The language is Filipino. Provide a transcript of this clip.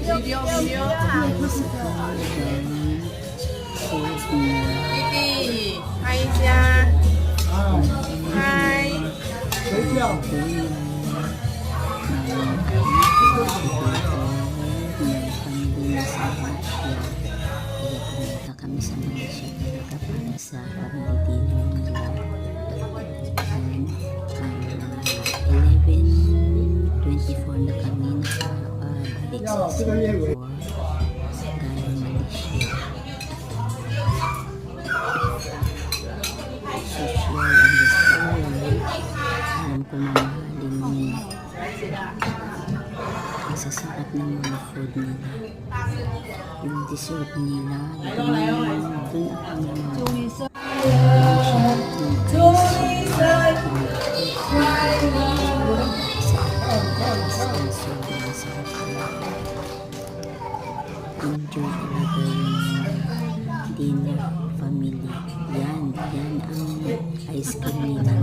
Video. Baby, hi siya. Hi. Pumunta kami sa Malaysia talaga para sa family dinner nila. 11:24 na kami nakabalik sa Singapore galing Malaysia. Social ang restaurant. Alam ko mamahalin mo. Ang sasarap ng mga food nila. Yung dessert nila. Doon ako naman. Enjoy talaga yung dinner family. Yan ang ice cream nila.